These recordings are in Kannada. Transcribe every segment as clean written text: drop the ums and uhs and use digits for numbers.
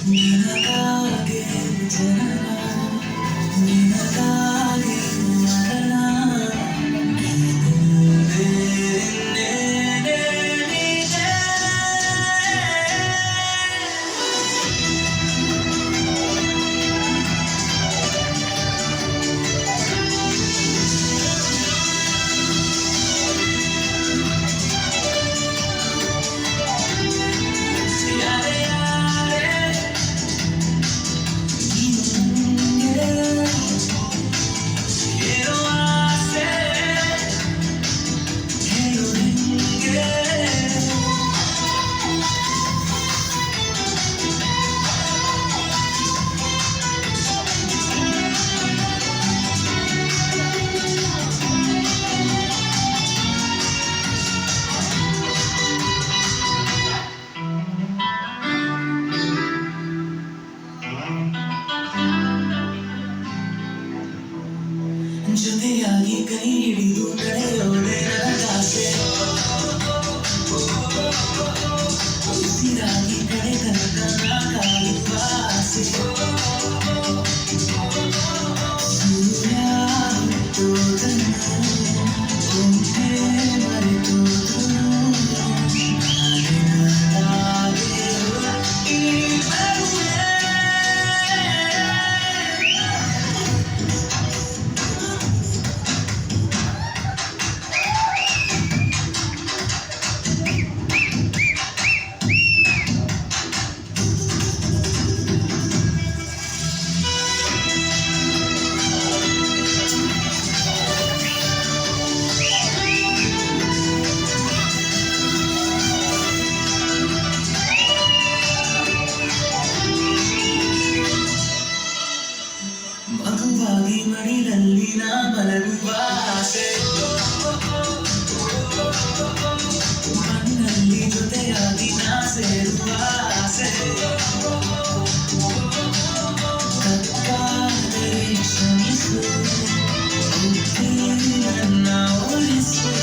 ನಿನಗಾಗಿ ಜನನ ನಿನಗಾಗಿ ಮರಣ ಜೊತೆಯಾಗಿ ಕೈ ಹಿಡಿದು ನಡೆಯೋದೆ ನನಗಾಸೆ ಉಸಿರಾಗಿ ಕಡೆ ತನಕ ನಾ ಕಾಯುವ ಆಸೆ ಸೂರ್ಯ ಹುಟ್ಟೋದನ್ನು ಒಮ್ಮೆ ಮರೆತೋದು ಮಗುವಾಗಿ ಮಡಿಲಲ್ಲಿ ನಾ ಮಲಗುವ ಆಸೆ ಮಣ್ಣಲ್ಲಿ ಜೊತೆಯಾಗಿ ನಾ ಸೇರುವ ಆಸೆ ತಪ್ಪಾದರೆ ಕ್ಷಮಿಸು ಬುದ್ಧಿ ನನ್ನ ಒಲಿಸು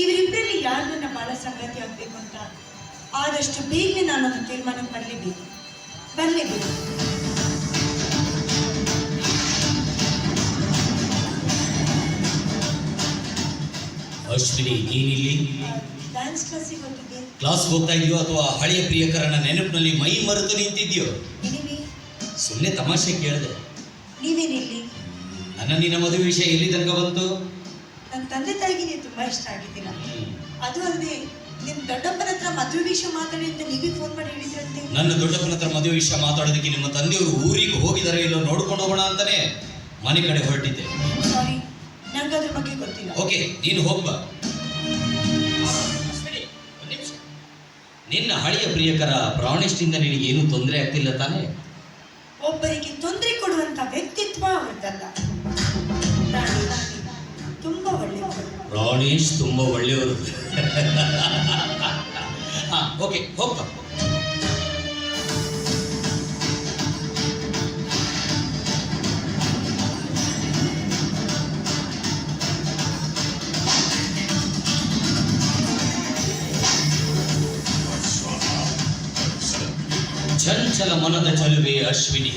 ಇವರಿಬ್ಬರಲ್ಲಿ ಯಾರು ನನ್ನ ಬಾಳ ಸಂಗತಿ ಆಗ್ಬೇಕು ಅಂತ ಆದಷ್ಟು ಬೇಗನೆ ನಾನು ಒಂದು ತೀರ್ಮಾನಕ್ಕೆ ಬರಲೇಬೇಕು. ಅಶ್ವಿನಿ, ನೀನಿಲ್ಲಿ ಡ್ಯಾನ್ಸ್ ಕ್ಲಾಸಿಗೆ ಹೋಗಿದ್ದೆ. ಕ್ಲಾಸ್ಗೆ ಹೋಗ್ತಾ ಇದೆಯೋ ಅಥವಾ ಹಳೆಯ ಪ್ರಿಯಕರನ ನೆನಪಿನಲ್ಲಿ ಮೈ ಮರೆತು ನಿಂತಿದ್ಯೋ? ಸುಮ್ಮನೆ ತಮಾಷೆ ಕೇಳಿದೆ. ನೀವೇನಿಲ್ಲಿ? ನನ್ನ ನಿನ್ನ ಮದುವೆ ವಿಷಯ ಎಲ್ಲಿ ತನಕ ಬಂತು? ನನ್ನ ತಂದೆ ತಾಯಿಗೆ ನೀವು ತುಂಬಾ ಇಷ್ಟ ಆಗಿದ್ದೀರಾ. ಅದು ಅಲ್ಲದೆ ನಿಮ್ ದೊಡ್ಡಪ್ಪನ ಹತ್ರ ಮದುವೆ ವಿಷಯ ಮಾತಾಡಿ ಅಂತ ನೀವೇ ಫೋನ್ ಮಾಡಿ ಹೇಳಿದ್ರಂತೆ. ನನ್ನ ದೊಡ್ಡಪ್ಪನ ಹತ್ರ ಮದುವೆ ವಿಷಯ ಮಾತಾಡೋದಕ್ಕೆ ನಿಮ್ಮ ತಂದೆಯವರು ಊರಿಗೆ ಹೋಗಿದಾರೆ ಇಲ್ಲೋ ನೋಡ್ಕೊಂಡು ಹೋಗೋಣ ಅಂತಾನೆ ಮನೆ ಕಡೆ ಹೊರಟಿದ್ದೆ. ಸಾರಿ, ನಂಗೆ ಅದ್ರ ಬಗ್ಗೆ ಗೊತ್ತಿಲ್ಲ. ಓಕೆ, ನೀನು ಹೋಗ್ಬಾ. ನಿನ್ನ ಹಳೆಯ ಪ್ರಿಯಕರ ಪ್ರಾಣೇಶ್ನಿಂದ ನಿನಗೆ ಏನು ತೊಂದರೆ ಆಗ್ತಿಲ್ಲ ತಾನೇ? ಒಬ್ಬರಿಗೆ ತೊಂದರೆ ಕೊಡುವಂತ ವ್ಯಕ್ತಿತ್ವ ಅವ್ರದ್ದಲ್ಲ. ತುಂಬಾ ಒಳ್ಳೆಯವರು. ಪ್ರಾಣೇಶ್ ತುಂಬಾ ಒಳ್ಳೆಯವರು. ಓಕೆ, ಹೋಗ್ಬಾ. ಚಂಚಲ ಮನದ ಚಲುವೆ ಅಶ್ವಿನಿ,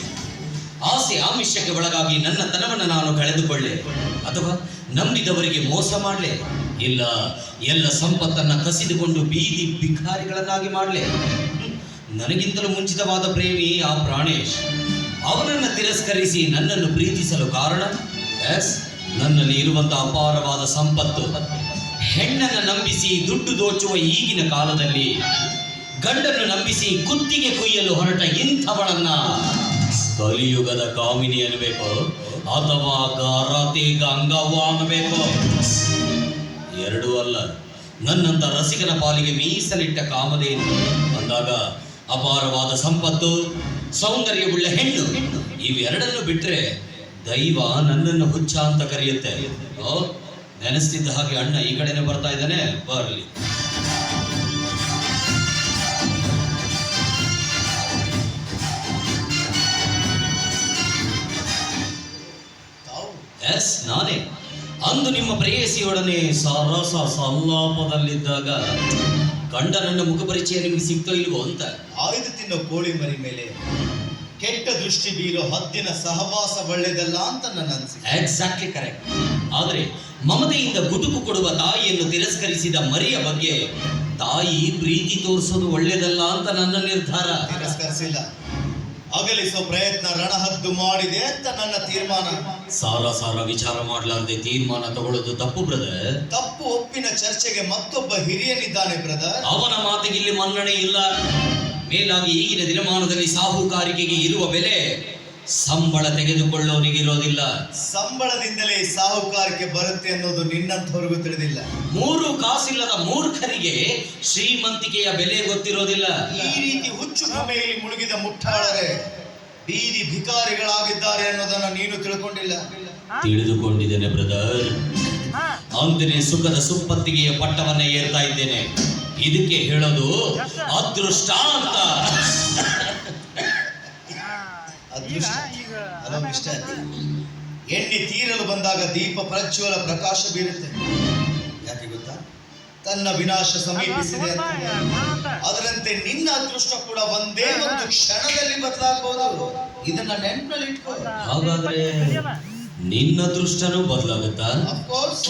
ಆಸೆ ಆಮಿಷಕ್ಕೆ ಒಳಗಾಗಿ ನನ್ನ ತನವನ್ನು ನಾನು ಕಳೆದುಕೊಳ್ಳೆ ಅಥವಾ ನಂಬಿದವರಿಗೆ ಮೋಸ ಮಾಡಲೆ? ಇಲ್ಲ, ಎಲ್ಲ ಸಂಪತ್ತನ್ನು ಕಸಿದುಕೊಂಡು ಬೀದಿ ಭಿಕಾರಿಗಳನ್ನಾಗಿ ಮಾಡಲೆ? ನನಗಿಂತಲೂ ಮುಂಚಿತವಾದ ಪ್ರೇಮಿ ಆ ಪ್ರಾಣೇಶ್. ಅವನನ್ನು ತಿರಸ್ಕರಿಸಿ ನನ್ನನ್ನು ಪ್ರೀತಿಸಲು ಕಾರಣ ನನ್ನಲ್ಲಿ ಇರುವಂತಹ ಅಪಾರವಾದ ಸಂಪತ್ತು. ಹೆಣ್ಣನ್ನು ನಂಬಿಸಿ ದುಡ್ಡು ದೋಚುವ ಈಗಿನ ಕಾಲದಲ್ಲಿ ಗಂಡನ್ನು ನಂಬಿಸಿ ಕುತ್ತಿಗೆ ಕುಯ್ಯಲು ಹೊರಟ ಇಂಥವಳನ್ನ ಕಲಿಯುಗದ ಕಾಮಿನಿ ಅನ್ನಬೇಕು ಅಥವಾ ಕಾರಾತೇಗ ಅಂಗವ್ವ ಅನ್ನಬೇಕು? ಎರಡೂ ಅಲ್ಲ. ನನ್ನಂತ ರಸಿಕನ ಪಾಲಿಗೆ ಮೀಸಲಿಟ್ಟ ಕಾಮಧೇನು ಅಂದಾಗ ಅಪಾರವಾದ ಸಂಪತ್ತು, ಸೌಂದರ್ಯವುಳ್ಳ ಹೆಣ್ಣು, ಇವೆರಡನ್ನು ಬಿಟ್ರೆ ದೈವ ನನ್ನನ್ನು ಹುಚ್ಚ ಅಂತ ಕರೆಯುತ್ತೆ. ಓ, ನೆನೆಸ್ತಿದ್ದ ಹಾಗೆ ಅಣ್ಣ ಈ ಕಡೆನೆ ಬರ್ತಾ ಇದ್ದಾನೆ, ಬರಲಿ. ಎಸ್, ನಾನೇ. ಅಂದು ನಿಮ್ಮ ಪ್ರೇಯಸಿಯೊಡನೆ ಸರಸ ಸಲ್ಲಾಪದಲ್ಲಿದ್ದಾಗ ಗಂಡ ನನ್ನ ಮುಖ ಪರಿಚಯ ನಿಮಗೆ ಸಿಗ್ತೋ ಇಲ್ವೋ ಅಂತ. ಆಯ್ದು ತಿನ್ನೋ ಕೋಳಿ ಮರಿ ಮೇಲೆ ಕೆಟ್ಟ ದೃಷ್ಟಿ ಬೀರೋ ಹದ್ದಿನ ಸಹವಾಸ ಒಳ್ಳೆಯದಲ್ಲ ಅಂತ ನನ್ನ ಅನಿಸಿಕೆ. Exactly correct. ಆದರೆ ಮಮತೆಯಿಂದ ಗುಟುಕು ಕೊಡುವ ತಾಯಿಯನ್ನು ತಿರಸ್ಕರಿಸಿದ ಮರಿಯ ಬಗ್ಗೆ ತಾಯಿ ಪ್ರೀತಿ ತೋರಿಸೋದು ಒಳ್ಳೆಯದಲ್ಲ ಅಂತ ನನ್ನ ನಿರ್ಧಾರ. ತಿರಸ್ಕರಿಸಿಲ್ಲ, ಅಗಲಿಸೋ ಪ್ರಯತ್ನ ರಣಹದ್ದು ಮಾಡಿದೆ ಅಂತ ನನ್ನ ತೀರ್ಮಾನ. ಸಾರ ವಿಚಾರ ಮಾಡಲಾರದೆ ತೀರ್ಮಾನ ತಗೊಳ್ಳೋದು ತಪ್ಪು ಬ್ರದರ್. ತಪ್ಪು ಒಪ್ಪಿನ ಚರ್ಚೆಗೆ ಮತ್ತೊಬ್ಬ ಹಿರಿಯನಿದ್ದಾನೆ ಬ್ರದರ್. ಅವನ ಮಾತಿಗೆ ಇಲ್ಲಿ ಮನ್ನಣೆ ಇಲ್ಲ. ಮೇಲಾಗಿ ಈಗಿನ ದಿನಮಾನದಲ್ಲಿ ಸಾಹುಕಾರಿಕೆಗೆ ಇರುವ ಬೆಲೆ ಸಂಬಳ ತೆಗೆದುಕೊಳ್ಳೋನಿಗಿರೋದಿಲ್ಲ. ಸಂಬಳದಿಂದಲೇ ಸಾಹುಕಾರಿಕೆ ಬರುತ್ತೆ ಅನ್ನೋದು ನಿನ್ನಂಥವ್ರಿಗೂ ತಿಳಿದಿಲ್ಲ. 3 ಕಾಸಿಲ್ಲದ ಮೂರ್ಖರಿಗೆ ಶ್ರೀಮಂತಿಕೆಯ ಬೆಲೆ ಗೊತ್ತಿರೋದಿಲ್ಲ. ಈ ರೀತಿ ಹುಚ್ಚು ಭ್ರಮೆಯಲ್ಲಿ ಮುಳುಗಿದ ಮುಟ್ಟಾಳರೆ ಬೀದಿ ಭಿಕಾರಿಗಳಾಗಿದ್ದಾರೆ ಅನ್ನೋದನ್ನ ನೀನು ತಿಳ್ಕೊಂಡಿಲ್ಲ. ತಿಳಿದುಕೊಂಡಿದ್ದೇನೆ ಬ್ರದರ್. ಅಂದಿನ ಸುಖದ ಸುಪ್ಪತ್ತಿಗೆಯ ಪಟ್ಟವನ್ನೇ ಏರ್ತಾ ಇದ್ದೇನೆ. ಇದಕ್ಕೆ ಹೇಳೋದು ಅದೃಷ್ಟ ಅಂತ. ಅದೃಷ್ಟ ಅಲೋ ಮಿಸ್ಟರ್, ಎಣ್ಣೆ ತೀರಲು ಬಂದಾಗ ದೀಪ ಪ್ರಜ್ವಲ ಪ್ರಕಾಶ ಬೀರುತ್ತೆ. ಯಾಕೆ ಗೊತ್ತಾ? ತನ್ನ ವಿನಾಶ ಸಮೀಪಿಸಿದೆ ಅಂತ. ಅದರಂತೆ ನಿನ್ನ ಅದೃಷ್ಟ ಕೂಡ ಒಂದೇ ಒಂದು ಕ್ಷಣದಲ್ಲಿ ಬದಲಾಗಬಹುದು. ಇದನ್ನ ನೆನಪಿನಲ್ಲಿ ಇಟ್ಕೋ. ಹಾಗಾದ್ರೆ ನಿನ್ನ ಅದೃಷ್ಟನೂ ಬದಲಾಗುತ್ತಾ? ಅಫ್ಕೋರ್ಸ್.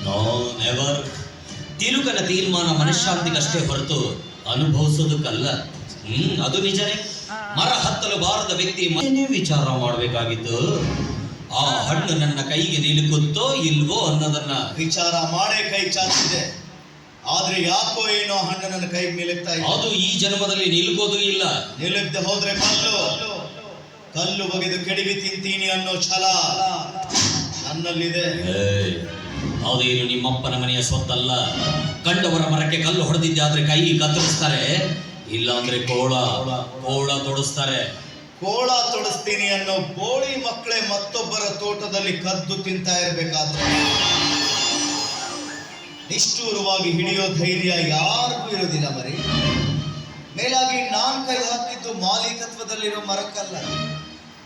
No never. ತಿರುಗನ ತೀರ್ಮಾನ ಮನಃಶಾಂತಿಗಷ್ಟೇ ಹೊರತು ಅನುಭವಿಸೋದಕ್ಕಲ್ಲ. ಅದು ನಿಜನೇ. ಮರ ಹತ್ತಲು ಬಾರದ ವ್ಯಕ್ತಿ ಮನೆ ವಿಚಾರ ಮಾಡಬೇಕಾಗಿತ್ತು. ಆ ಹಣ್ಣು ನನ್ನ ಕೈಗೆ ನಿಲುಕುತ್ತೋ ಇಲ್ವೋ ಅನ್ನೋದನ್ನ ವಿಚಾರ ಮಾಡೇ ಕೈ ಚಾಚಿದೆ. ಆದ್ರೆ ಯಾಕೋ ಏನೋ ಹಣ್ಣು ನನ್ನ ಕೈಗೆ ನಿಲುಕ್ತಾ ಇದೆ. ಅದು ಈ ಜನ್ಮದಲ್ಲಿ ನಿಲುಕೋದು ಇಲ್ಲ. ನಿಲುಕದೆ ಹೋದ್ರೆ ಕಲ್ಲು ಬಗೆದು ಕೆಡವಿ ತಿಂತೀನಿ ಅನ್ನೋ ಛಲ ನನ್ನಲ್ಲಿದೆ. ಅದೇನು ನಿಮ್ಮಪ್ಪನ ಮನೆಯ ಸ್ವತ್ತಲ್ಲ. ಕಂಡವರ ಮರಕ್ಕೆ ಕಲ್ಲು ಹೊಡೆದಿದ್ದಾದ್ರೆ ಕೈ ಕತ್ತರಿಸ್ತಾರೆ, ಇಲ್ಲ ಅಂದ್ರೆ ಕೋಳ ತೊಡಿಸ್ತಾರೆ. ಕೋಳ ತೊಡಿಸ್ತೀನಿ ಅನ್ನೋ ಬೋಳಿ ಮಕ್ಕಳೇ ಮತ್ತೊಬ್ಬರ ತೋಟದಲ್ಲಿ ಕದ್ದು ತಿಂತಾ ಇರ್ಬೇಕಾದ್ರೆ ನಿಷ್ಠೂರವಾಗಿ ಹಿಡಿಯೋ ಧೈರ್ಯ ಯಾರಿಗೂ ಇರೋದಿಲ್ಲ ಮರಿ. ಮೇಲಾಗಿ ನಾನ್ ಕೈ ಹಾಕಿದ್ದು ಮಾಲೀಕತ್ವದಲ್ಲಿರೋ ಮರಕ್ಕಲ್ಲ,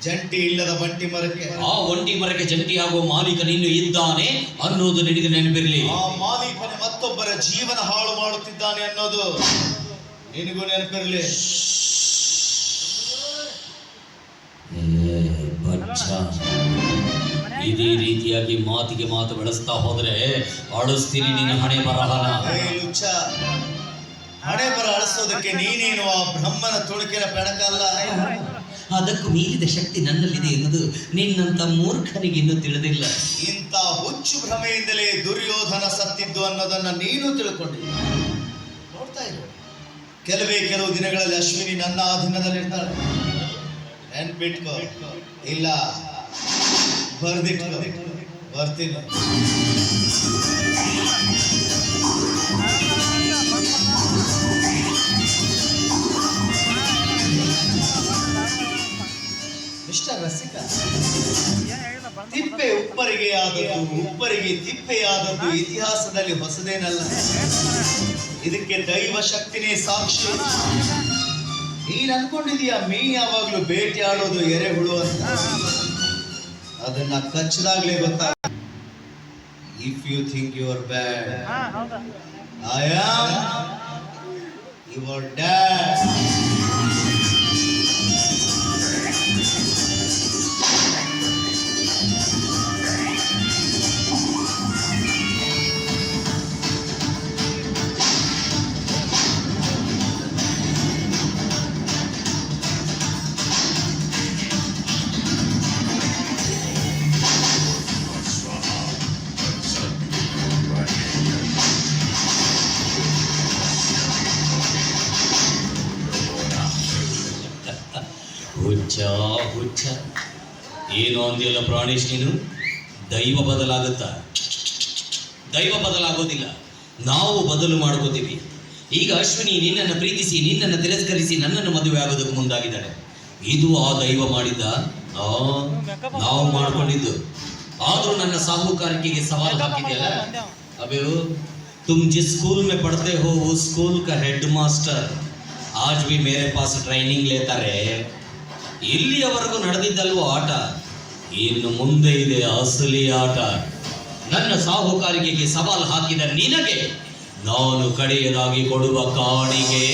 ಜಂಟಿ ಇಲ್ಲದ ಒಂಟಿ ಮರಕ್ಕೆ. ಆ ಒಂಟಿ ಮರಕ್ಕೆ ಜಂಟಿ ಆಗೋ ಮಾಲೀಕ ನೀನು ಇದ್ದಾನೆ ಅನ್ನೋದು ನಿನಗೆ ನೆನಪಿರಲಿ. ಆ ಮಾಲೀಕನ ಮತ್ತೊಬ್ಬರ ಜೀವನ ಹಾಳು ಮಾಡುತ್ತಿದ್ದಾನೆ ಅನ್ನೋದು ನಿನಗೂ ನೆನಪಿರಲಿ. ಇದೇ ರೀತಿಯಾಗಿ ಮಾತಿಗೆ ಮಾತು ಬೆಳೆಸ್ತಾ ಹೋದ್ರೆ ಅಳಿಸ್ತೀನಿ ನಿನ್ನ ಹಣೆ ಬರಹನ. ಲುಚ್ಚ, ಹಣೆ ಬರ ಅಳಿಸೋದಕ್ಕೆ ನೀನೇನು ಆ ಬ್ರಹ್ಮನ ತುಣುಕಿನ ಬೆಳಕಲ್ಲ. ಅದಕ್ಕೂ ಮೀರಿದ ಶಕ್ತಿ ನನ್ನಲ್ಲಿದೆ ಎನ್ನುವುದು ನಿನ್ನಂತ ಮೂರ್ಖನಿಗೆ ಇನ್ನೂ ತಿಳಿದಿಲ್ಲ. ಇಂಥ ಹುಚ್ಚು ಭ್ರಮೆಯಿಂದಲೇ ದುರ್ಯೋಧನ ಸತ್ತಿದ್ದು ಅನ್ನೋದನ್ನ ನೀನು ತಿಳ್ಕೊಂಡಿಲ್ಲ. ನೋಡ್ತಾ ಇರು, ಕೆಲವು ದಿನಗಳಲ್ಲಿ ಅಶ್ವಿನಿ ನನ್ನ ಅಧೀನದಲ್ಲಿರ್ತಾಳೆ. ನೆನ್ಪಿಟ್ಕೋ, ಇಲ್ಲ ಬರ್ದಿಟ್ಕೋ, ಬರ್ತೀನಿ. ಮಿಸ್ಟರ್ ರಸಿಕ, ತಿಪ್ಪೆ ಉಪ್ಪರಿಗೆ ಆದದ್ದು, ಉಪ್ಪರಿಗೆ ತಿಪ್ಪೆಯಾದದ್ದು ಇತಿಹಾಸದಲ್ಲಿ ಹೊಸದೇನಲ್ಲ. ಇದಕ್ಕೆ ದೈವ ಶಕ್ತಿನೇ ಸಾಕ್ಷಿ. ನೀನ್ ಅನ್ಕೊಂಡಿದೀಯ ಮೀನ್ ಯಾವಾಗ್ಲೂ ಬೇಟೆ ಆಡೋದು ಎರೆಹುಳು ಅಂತ. ಅದನ್ನ ಕಚ್ಚದಾಗ್ಲೇ ಗೊತ್ತಾಗ. If you think you are bad, I am your dad. ಹುಚ್ಚ ಏನು ಅಂದಿಲ್ಲ ಪ್ರಾಣೇಶ್ ನೀನು. ದೈವ ಬದಲಾಗುತ್ತಾ? ದೈವ ಬದಲಾಗೋದಿಲ್ಲ, ನಾವು ಬದಲು ಮಾಡ್ಕೋತೀವಿ. ಈಗ ಅಶ್ವಿನಿ ನಿನ್ನನ್ನು ಪ್ರೀತಿಸಿ ನಿನ್ನನ್ನು ತಿರಸ್ಕರಿಸಿ ನನ್ನನ್ನು ಮದುವೆ ಆಗೋದಕ್ಕೆ ಮುಂದಾಗಿದ್ದಾಳೆ. ಇದು ಆ ದೈವ ಮಾಡಿದ್ದ, ನಾವು ಮಾಡ್ಕೊಂಡಿದ್ದು. ಆದ್ರೂ ನನ್ನ ಸಾಹುಕಾರಿಕೆಗೆ ಸವಾಲು ಹಾಕಿದೆಯಲ್ಲ. ಅಬೇ तुम जिस स्कूल में पढ़ते हो वो स्कूल का हेड मास्टर आज भी मेरे पास ट्ರೈನಿಂಗ್ ಲೇತಾರೆ. ಇಲ್ಲಿಯವರೆಗೂ ನಡೆದಿದ್ದಲ್ವೋ ಆಟ, ಇನ್ನು ಮುಂದೆ ಇದೆ ಅಸಲಿ ಆಟ. ನನ್ನ ಸಾಹುಕಾರಿಕೆಗೆ ಸವಾಲು ಹಾಕಿದ ನಿನಗೆ ನಾನು ಕಡೆಯದಾಗಿ ಕೊಡುವ ಕಾಣಿಕೆ